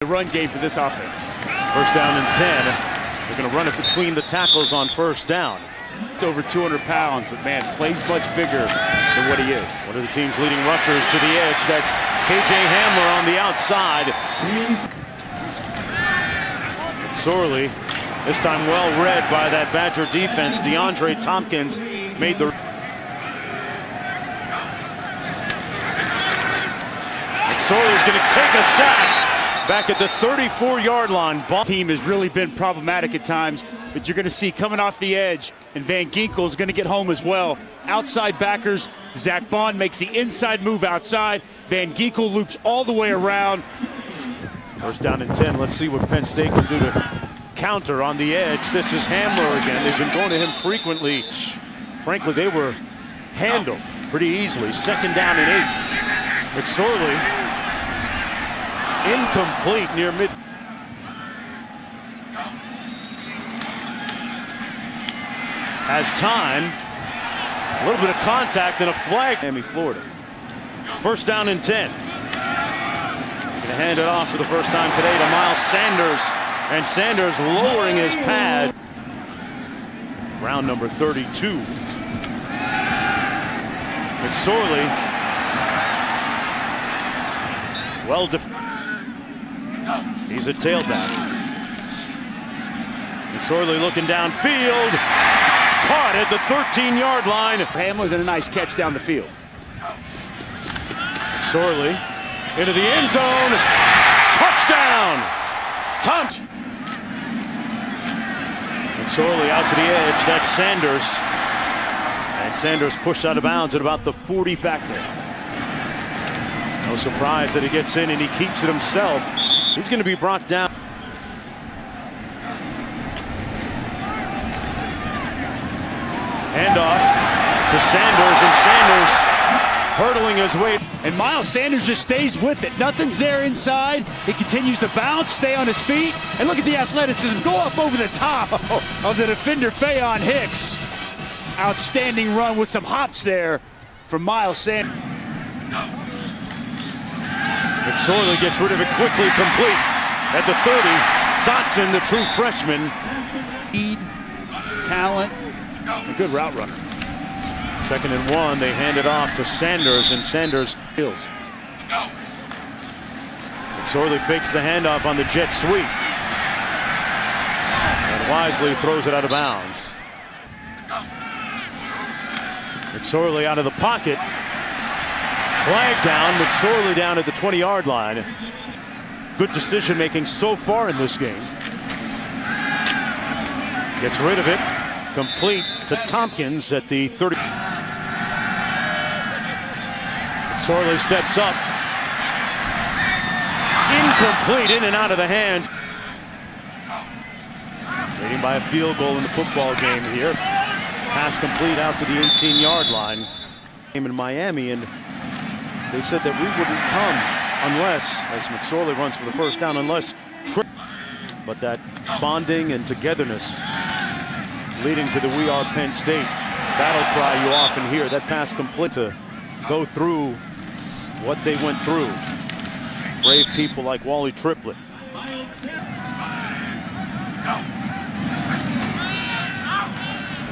The run game for this offense. First down and 10. They're going to run it between the tackles on first down. It's over 200 pounds, but man, plays much bigger than what he is. One of the team's leading rushers to the edge. That's KJ Hamler on the outside. Sorely, this time well read by that Badger defense. DeAndre Tompkins made the... Sorley's going to take a sack. Back at the 34-yard line. Ball team has really been problematic at times, but you're going to see coming off the edge, and Van Ginkel is going to get home as well. Outside backers, Zach Bond makes the inside move outside. Van Ginkel loops all the way around. First down and 10. Let's see what Penn State can do to counter on the edge. This is Hamler again. They've been going to him frequently. Frankly, they were handled pretty easily. Second down and 8. McSorley. Incomplete near mid. Has time. A little bit of contact and a flag. Miami, Florida. First down and 10. Going to hand it off for the first time today to Miles Sanders. And Sanders lowering his pad. Round number 32. McSorley. Well defended. He's a tailback. McSorley looking downfield. Caught at the 13-yard line. Hamler did a nice catch down the field. McSorley into the end zone. Touchdown! McSorley out to the edge. That's Sanders. And Sanders pushed out of bounds at about the 40 back there. No surprise that he gets in and he keeps it himself. He's going to be brought down. Handoff to Sanders, and Sanders hurdling his way. And Miles Sanders just stays with it. Nothing's there inside. He continues to bounce, stay on his feet, and look at the athleticism. Go up over the top of the defender, Fayon Hicks. Outstanding run with some hops there from Miles Sanders. McSorley gets rid of it quickly, complete at the 30. Dotson, the true freshman. Speed, talent, a good route runner. Second and 1, they hand it off to Sanders, and Sanders kills. McSorley fakes the handoff on the jet sweep. And wisely throws it out of bounds. McSorley out of the pocket. Flag down, McSorley down at the 20-yard line. Good decision making so far in this game. Gets rid of it. Complete to Tompkins at the 30. McSorley steps up. Incomplete, in and out of the hands. Waiting by a field goal in the football game here. Pass complete out to the 18-yard line. Game in Miami, and they said that we wouldn't come unless, as McSorley runs for the first down, unless. But that bonding and togetherness leading to the "We Are Penn State" battle cry you often hear. That pass complete to go through what they went through. Brave people like Wally Triplett.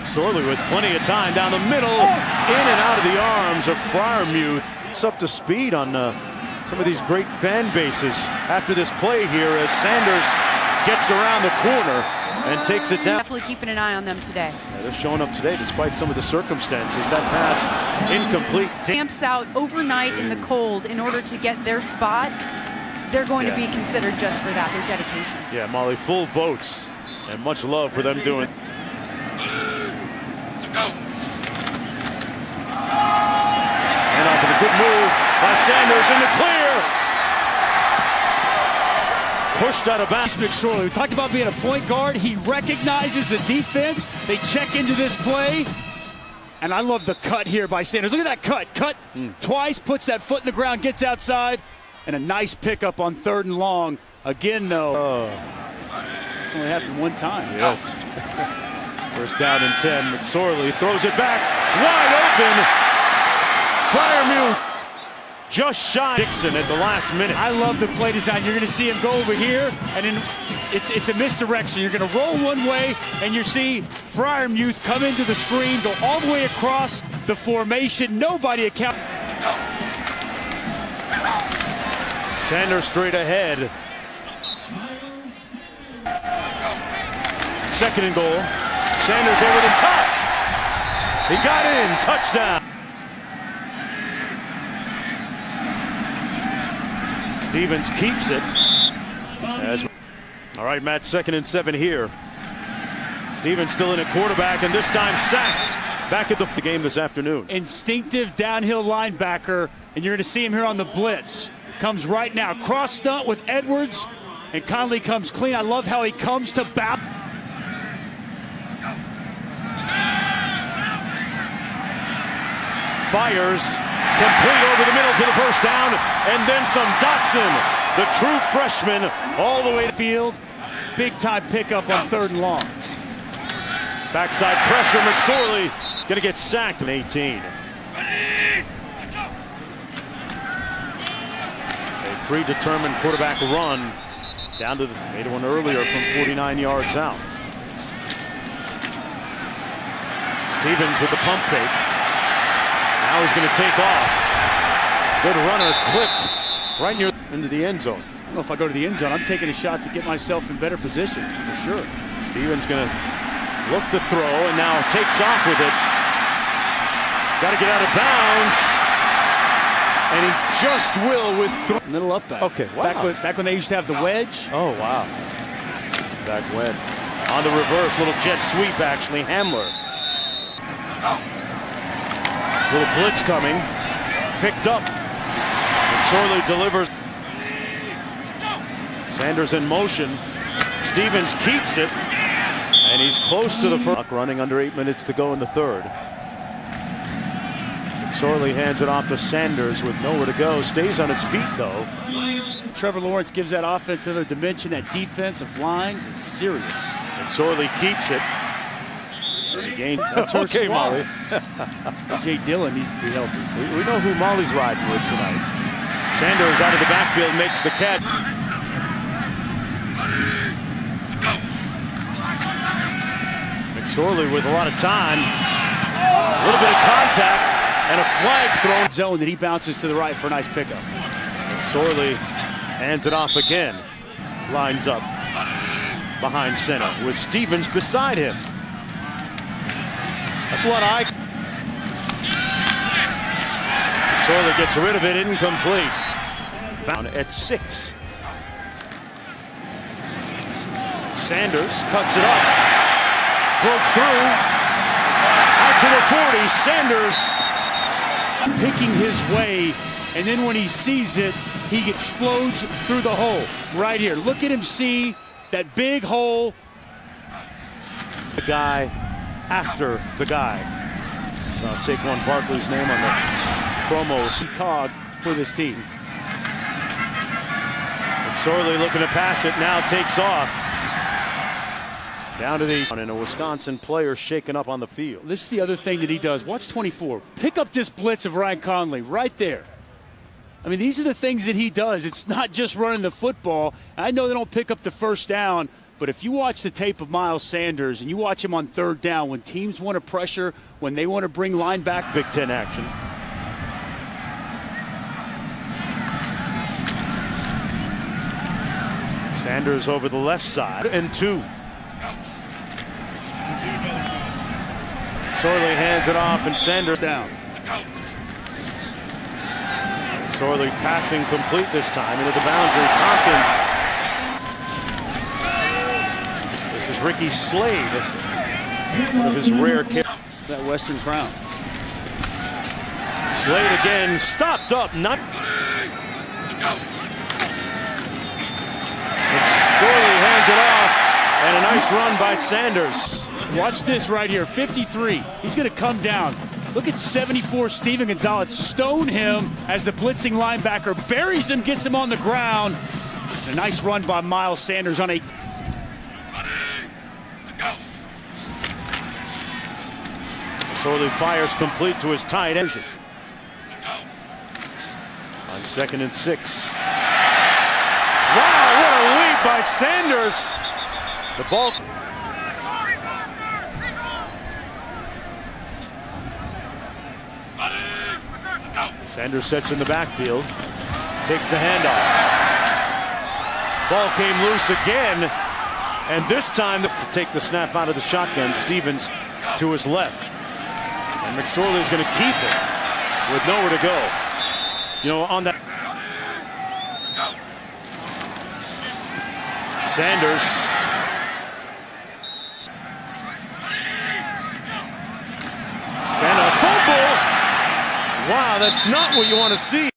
McSorley with plenty of time down the middle, in and out of the arms of Freiermuth. It's up to speed on some of these great fan bases after this play here as Sanders gets around the corner and takes it down. Definitely keeping an eye on them today. Yeah, they're showing up today despite some of the circumstances. That pass incomplete. Camps out overnight in the cold in order to get their spot. They're going to be considered just for that, their dedication. Yeah, Molly, full votes and much love for them doing. And off of a good move by Sanders in the clear. Pushed out of bounds. McSorley, we talked about being a point guard. He recognizes the defense. They check into this play. And I love the cut here by Sanders. Look at that cut. Cut twice, puts that foot in the ground, gets outside. And a nice pickup on 3rd and long. Again, though. It's only happened one time. Yes. First down and 10. McSorley throws it back. Wide open. Freiermuth just shy. Dixon at the last minute. I love the play design. You're going to see him go over here, and then it's a misdirection. You're going to roll one way, and you see Freiermuth come into the screen, go all the way across the formation. Nobody account. Sanders straight ahead. Second and goal. Sanders over the top. He got in. Touchdown. Stevens keeps it. All right, Matt, 2nd and 7 here. Stevens still in at quarterback, and this time sacked. Back at the game this afternoon. Instinctive downhill linebacker, and you're going to see him here on the blitz. Comes right now. Cross stunt with Edwards, and Conley comes clean. I love how he comes to bat. Fires, complete over the middle for the first down, and then some. Dotson, the true freshman, all the way to field. Big time pickup on 3rd and long. Backside pressure, McSorley going to get sacked in 18. A predetermined quarterback run down to the made one earlier from 49 yards out. Stevens with the pump fake. Now he's going to take off. Good runner, clipped right near into the end zone. I don't know if I go to the end zone. I'm taking a shot to get myself in better position, for sure. Stevens going to look to throw, and now takes off with it. Got to get out of bounds. And he just will with middle up back. Okay, wow. Back when they used to have the wedge. Oh, wow. Back when. On the reverse, little jet sweep, actually. Hamler. Little blitz coming. Picked up. McSorley delivers. Sanders in motion. Stevens keeps it. And he's close to the first. Running under 8 minutes to go in the 3rd. McSorley hands it off to Sanders with nowhere to go. Stays on his feet, though. Trevor Lawrence gives that offense another dimension. That defensive line is serious. McSorley keeps it. Again, that's okay, Molly. Jay Dillon needs to be healthy. We know who Molly's riding with tonight. Sanders out of the backfield makes the catch. McSorley with a lot of time. A little bit of contact and a flag thrown. Zone that he bounces to the right for a nice pickup. McSorley hands it off again. Lines up behind center with Stevens beside him. That's a lot of McSorley gets rid of it, incomplete. Down at 6. Sanders cuts it up. Broke through. Out to the 40. Sanders picking his way, and then when he sees it, he explodes through the hole. Right here. Look at him see that big hole. The guy after the guy. Saw Saquon Barkley's name on the promos. Cog for this team. McSorley looking to pass it, now takes off. Down to the and a Wisconsin player shaken up on the field. This is the other thing that he does. Watch 24. Pick up this blitz of Ryan Conley right there. I mean, these are the things that he does. It's not just running the football. I know they don't pick up the first down, but if you watch the tape of Miles Sanders and you watch him on 3rd down, when teams want to pressure, when they want to bring line back, Big Ten action. Sanders over the left side and 2. Sorley hands it off and Sanders down. Sorley passing complete this time into the boundary. Tompkins. This is Ricky Slade. One of his rare kick. That Western Crown. Slade again, stopped up. Not. Sorley hands it off, and a nice run by Sanders. Watch this right here, 53. He's going to come down. Look at 74, Steven Gonzalez stone him as the blitzing linebacker buries him, gets him on the ground. And a nice run by Miles Sanders on a... Sorley fires complete to his tight end. On 2nd and 6. Wow, what a lead by Sanders. The ball. Sanders sets in the backfield. Takes the handoff. Ball came loose again. And this time to take the snap out of the shotgun. Stevens to his left. And McSorley's going to keep it with nowhere to go. You know, on that. Sanders. And a fumble. Wow, that's not what you want to see.